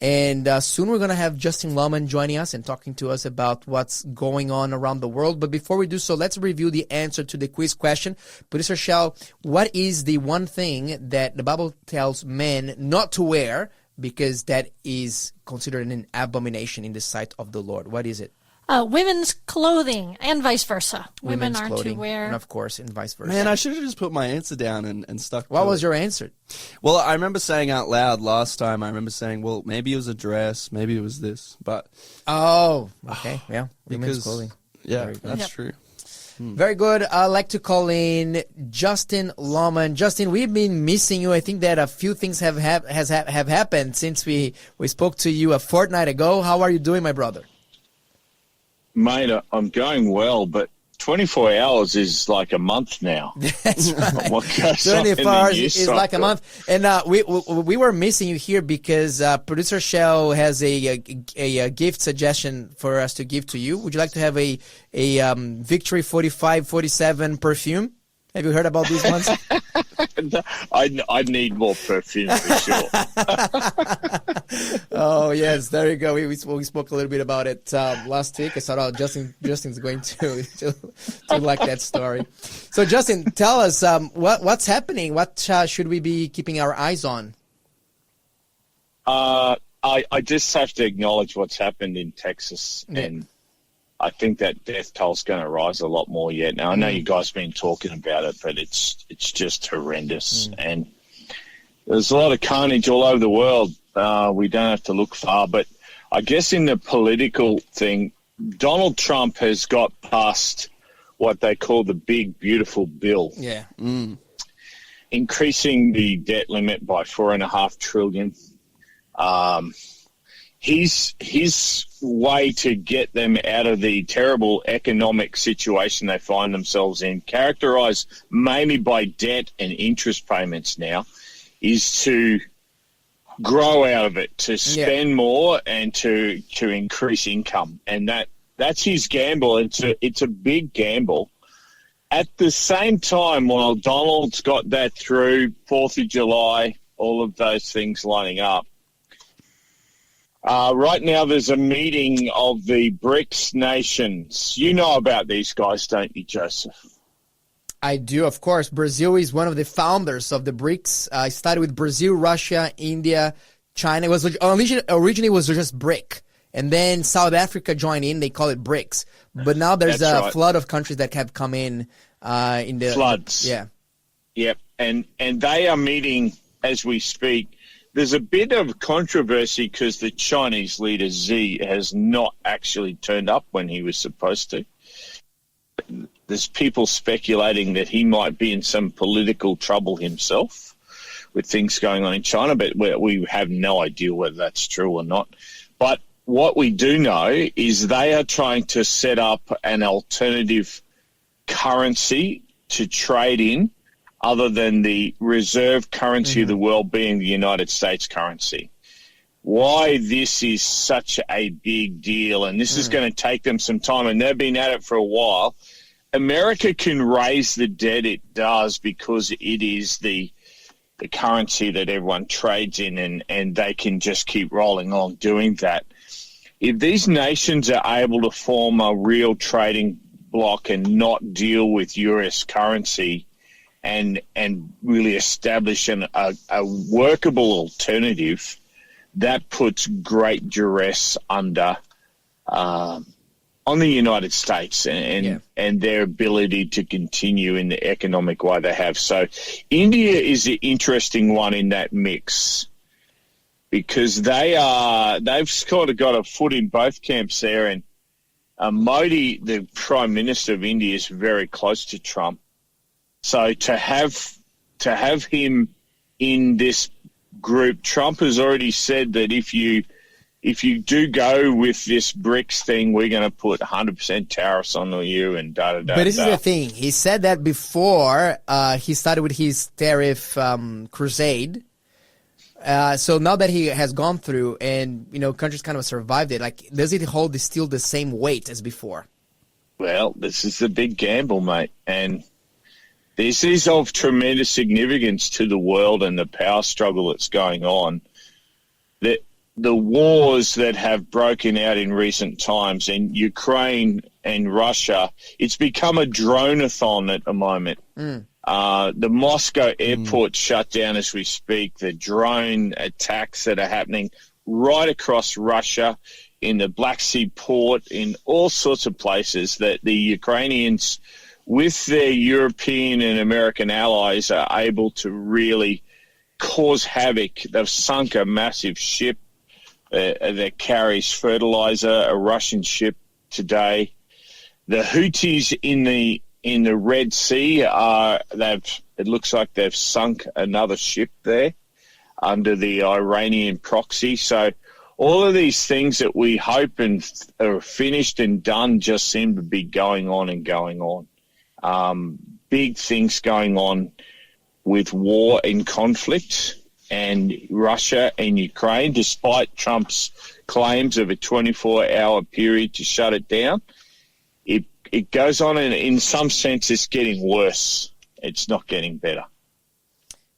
And soon we're going to have Justin Lawman joining us and talking to us about what's going on around the world. But before we do so, let's review the answer to the quiz question. Producer Shell, what is the one thing that the Bible tells men not to wear because that is considered an abomination in the sight of the Lord? What is it? Women's clothing and vice versa. Women are clothing, to wear. and of course, and vice versa. Man, I should have just put my answer down and stuck to What was it. your answer? Well, I remember saying out loud last time, I remember saying, well, maybe it was a dress, maybe it was this, but... Oh, okay, yeah, women's clothing. Yeah, that's true. Very good. I'd like to call in Justin Lawman. Justin, we've been missing you. I think that a few things have happened since we spoke to you a fortnight ago. How are you doing, my brother? Mate, I'm going well, but 24 hours is like a month now. That's right. What goes 24 on in hours the news is like a cycle? month. And we were missing you here because producer Shell has a gift suggestion for us to give to you. Would you like to have a Victory 4547 perfume? Have you heard about these ones? I need more perfume for sure. Oh, yes, there you go. We spoke a little bit about it last week. I thought Justin's going to like that story. So, Justin, tell us what's happening. What should we be keeping our eyes on? I just have to acknowledge what's happened in Texas, and I think that death toll's going to rise a lot more yet. Now, I know you guys have been talking about it, but it's just horrendous. And there's a lot of carnage all over the world. We don't have to look far. But I guess in the political thing, Donald Trump has got past what they call the big, beautiful bill. Yeah. Increasing the debt limit by $4.5 trillion. His way to get them out of the terrible economic situation they find themselves in, characterized mainly by debt and interest payments now, is to grow out of it, to spend more and to increase income. And that's his gamble. It's a big gamble. At the same time, while Donald's got that through, 4th of July, all of those things lining up, right now, there's a meeting of the BRICS nations. You know about these guys, don't you, Joseph? I do, of course. Brazil is one of the founders of the BRICS. I started with Brazil, Russia, India, China. It was originally it was just BRIC, and then South Africa joined in. They call it BRICS. But now there's a flood of countries that have come in the floods. Yep, and they are meeting as we speak. There's a bit of controversy because the Chinese leader Xi has not actually turned up when he was supposed to. There's people speculating that he might be in some political trouble himself with things going on in China, but we have no idea whether that's true or not. But what we do know is they are trying to set up an alternative currency to trade in, other than the reserve currency of the world being the United States currency. Why this is such a big deal, and this is going to take them some time, and they've been at it for a while. America can raise the debt it does because it is the currency that everyone trades in, and they can just keep rolling on doing that. If these nations are able to form a real trading bloc and not deal with US currency, and really establish a workable alternative, that puts great duress on the United States and their ability to continue in the economic way they have. So India is the interesting one in that mix because they've kind of got a foot in both camps there. And Modi, the Prime Minister of India, is very close to Trump. So to have him in this group, Trump has already said that if you do go with this BRICS thing, we're going to put 100% tariffs on you and da-da-da. But this is the thing. He said that before he started with his tariff crusade. So now that he has gone through and, countries kind of survived it, like, does it hold still the same weight as before? Well, this is the big gamble, mate. And this is of tremendous significance to the world and the power struggle that's going on. the wars that have broken out in recent times in Ukraine and Russia, it's become a drone-a-thon at the moment. The Moscow airport shut down as we speak. The drone attacks that are happening right across Russia, in the Black Sea port, in all sorts of places that the Ukrainians, with their European and American allies, are able to really cause havoc. They've sunk a massive ship that carries fertilizer, a Russian ship today. The Houthis in the Red Sea it looks like they've sunk another ship there under the Iranian proxy. So all of these things that we hope and are finished and done just seem to be going on and going on. Big things going on with war and conflict, and Russia and Ukraine, despite Trump's claims of a 24-hour period to shut it down. It goes on, and in some sense it's getting worse. It's not getting better.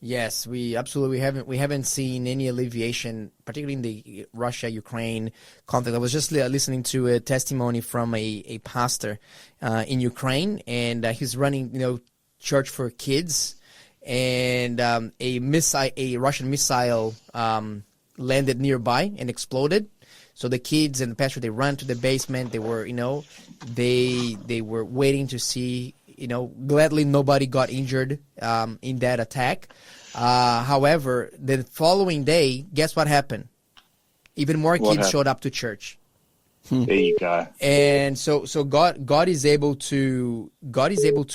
Yes, we haven't seen any alleviation, particularly in the Russia-Ukraine conflict. I was just listening to a testimony from a pastor in Ukraine, and he's running, church for kids, and a Russian missile landed nearby and exploded. So the kids and the pastor, they ran to the basement. They were, they were waiting to see. Gladly nobody got injured in that attack. However, the following day, guess what happened? Even more kids showed up to church. There you go. And so God is able to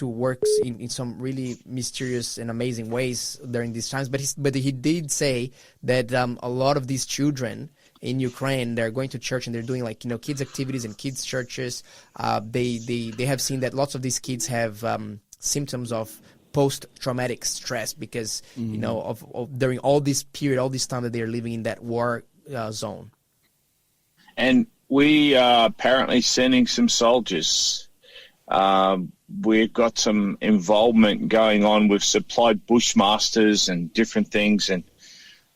work in some really mysterious and amazing ways during these times. But he did say that a lot of these children in Ukraine, they're going to church and they're doing kids activities and kids churches. They have seen that lots of these kids have symptoms of post-traumatic stress because of during all this period, all this time that they're living in that war zone. And we are apparently sending some soldiers. We've got some involvement going on. We've supplied bushmasters and different things, and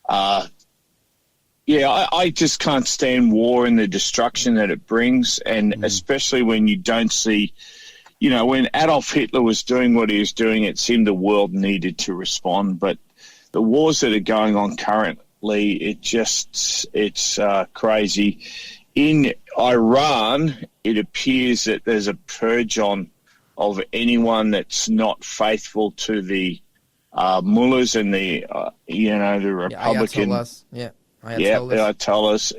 I just can't stand war and the destruction that it brings, and especially when you don't see, when Adolf Hitler was doing what he was doing, it seemed the world needed to respond. But the wars that are going on currently, it's crazy. In Iran, it appears that there's a purge on of anyone that's not faithful to the mullahs and the Republican. Ayatollahs.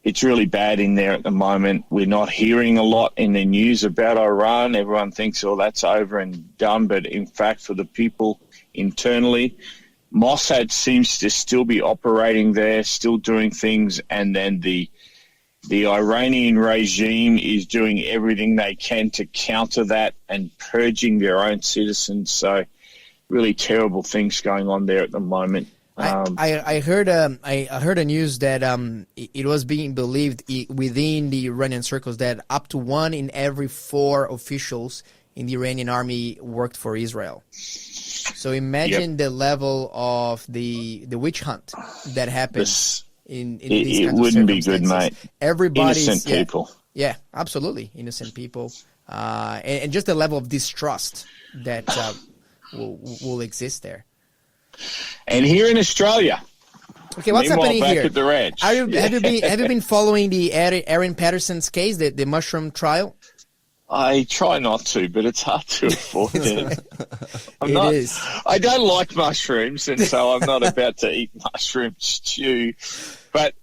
It's really bad in there at the moment. We're not hearing a lot in the news about Iran. Everyone thinks, that's over and done. But in fact, for the people internally, Mossad seems to still be operating there, still doing things, and then the Iranian regime is doing everything they can to counter that and purging their own citizens. So really terrible things going on there at the moment. I heard a news that it was being believed within the Iranian circles that up to 1 in every 4 officials in the Iranian army worked for Israel. So imagine the level of the witch hunt that happens in these kinds of circumstances. It wouldn't be good, mate. Everybody's innocent people. Yeah, absolutely, innocent people, and just the level of distrust that will exist there. And here in Australia. Okay, what's happening back here? At the ranch. Have you been following the Aaron Patterson's case, the mushroom trial? I try not to, but it's hard to avoid it. It is. I don't like mushrooms, and so I'm not about to eat mushroom stew. But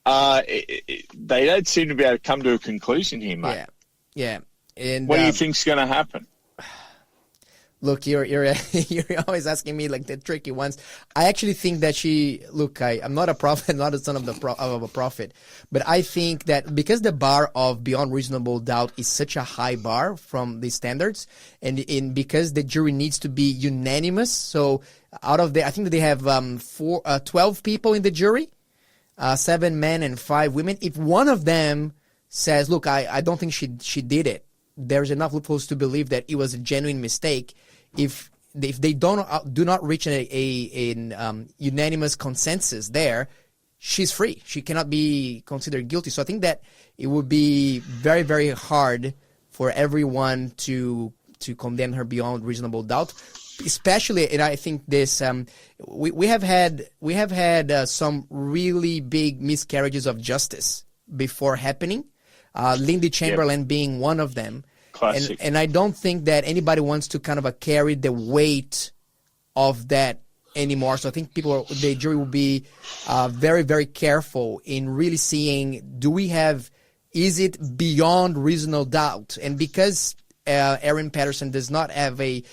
they don't seem to be able to come to a conclusion here, mate. Yeah. And what do you think's going to happen? Look, you're always asking me like the tricky ones. I actually think that I'm not a prophet, not a son of a prophet, but I think that because the bar of beyond reasonable doubt is such a high bar from the standards, and because the jury needs to be unanimous, so out of I think that they have 12 people in the jury, 7 men and 5 women. If one of them says, "Look, I don't think she did it," there's enough loopholes to believe that it was a genuine mistake. If if they do not reach a unanimous consensus there, she's free. She cannot be considered guilty. So I think that it would be very, very hard for everyone to condemn her beyond reasonable doubt. Especially, and I think this we have had some really big miscarriages of justice before happening. Lindy Chamberlain being one of them. Classic. And I don't think that anybody wants to kind of carry the weight of that anymore. So I think the jury will be very, very careful in really seeing, is it beyond reasonable doubt? And because Erin Patterson does not have a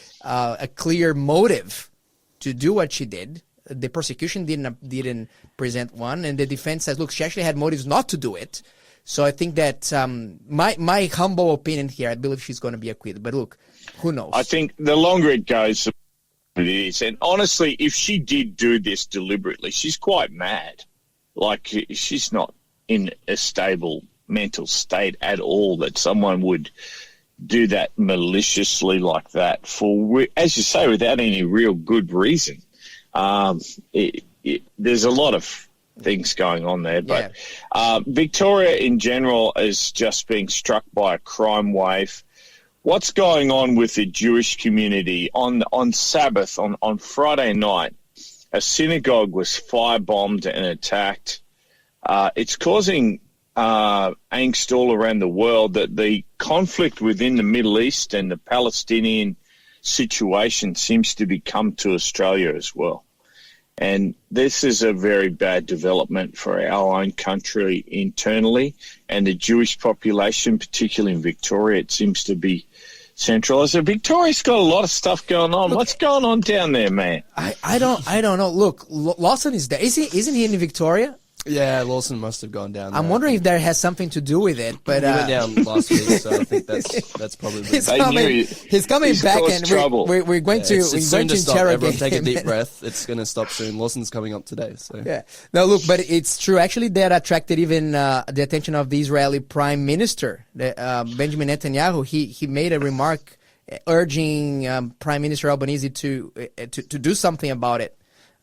clear motive to do what she did, the prosecution didn't present one, and the defense says, look, she actually had motives not to do it. So I think that my humble opinion here, I believe she's going to be acquitted. But look, who knows? I think the longer it goes, the better it is. And honestly, if she did do this deliberately, she's quite mad. Like, she's not in a stable mental state at all that someone would do that maliciously like that for, as you say, without any real good reason. There's a lot of things going on there, but Victoria in general is just being struck by a crime wave. What's going on with the Jewish community on Sabbath, on Friday night? A synagogue was firebombed and attacked. It's causing angst all around the world that the conflict within the Middle East and the Palestinian situation seems to be come to Australia as well. And this is a very bad development for our own country internally, and the Jewish population, particularly in Victoria, it seems to be centralised. So Victoria's got a lot of stuff going on. Look, what's going on down there, man? I don't know. Look, Lawson is there. Isn't he in Victoria? Yeah, Lawson must have gone down there. I'm wondering if that has something to do with it. But he went down last week, so I think that's probably. He's coming back, and we're going to interrogate Everyone take a him. deep breath. It's going to stop soon. Lawson's coming up today. So yeah, no, look, but it's true. Actually, that attracted even the attention of the Israeli Prime Minister, Benjamin Netanyahu. He made a remark urging Prime Minister Albanese to do something about it.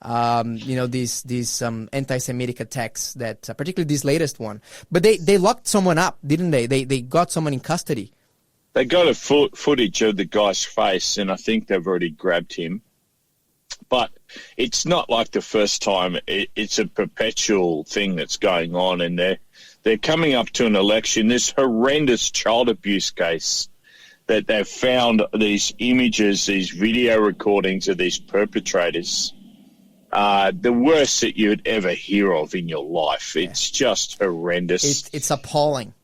These anti-Semitic attacks that, particularly this latest one. But they locked someone up, didn't they? They got someone in custody. They got a footage of the guy's face, and I think they've already grabbed him. But it's not like the first time. It's a perpetual thing that's going on, and they're coming up to an election. This horrendous child abuse case that they've found these images, these video recordings of these perpetrators. The worst that you'd ever hear of in your life. It's just horrendous. It's appalling.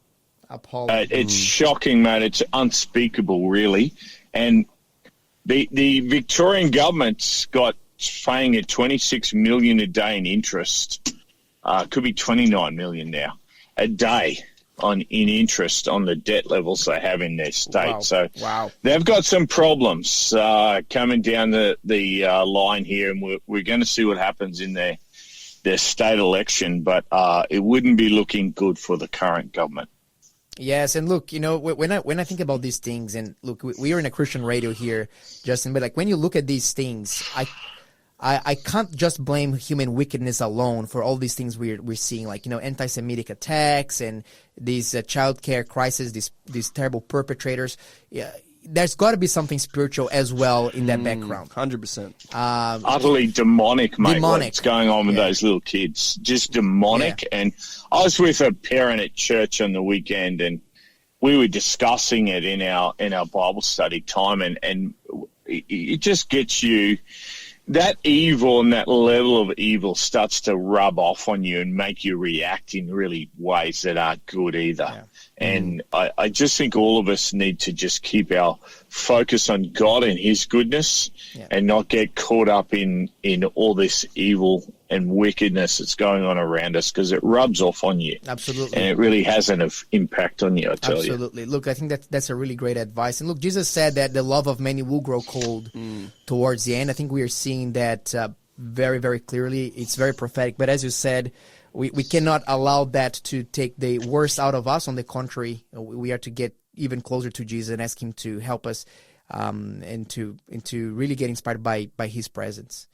It's shocking, mate. It's unspeakable, really. And the Victorian government's got paying at $26 million a day in interest. Could be $29 million now a day in interest on the debt levels they have in their state. Wow. So wow. They've got some problems coming down the line here, and we're going to see what happens in their state election, but it wouldn't be looking good for the current government. Yes, and look, when I think about these things, and look, we are in a Christian radio here, Justin, but like when you look at these things, I can't just blame human wickedness alone for all these things we're seeing, like, anti-Semitic attacks and these child care crises, these terrible perpetrators. Yeah, there's got to be something spiritual as well in that background. 100%. Utterly demonic, mate. What's going on with those little kids? Just demonic. Yeah. And I was with a parent at church on the weekend, and we were discussing it in our Bible study time, and it just gets you. That evil and that level of evil starts to rub off on you and make you react in really ways that aren't good either. Yeah. And I just think all of us need to just keep our focus on God and His goodness and not get caught up in all this evil and wickedness that's going on around us, because it rubs off on you. Absolutely. And it really has an impact on you, I tell you. Absolutely. Look, I think that's a really great advice. And look, Jesus said that the love of many will grow cold towards the end. I think we are seeing that very, very clearly. It's very prophetic. But as you said, we cannot allow that to take the worst out of us. On the contrary, we are to get even closer to Jesus and ask Him to help us and to really get inspired by his presence.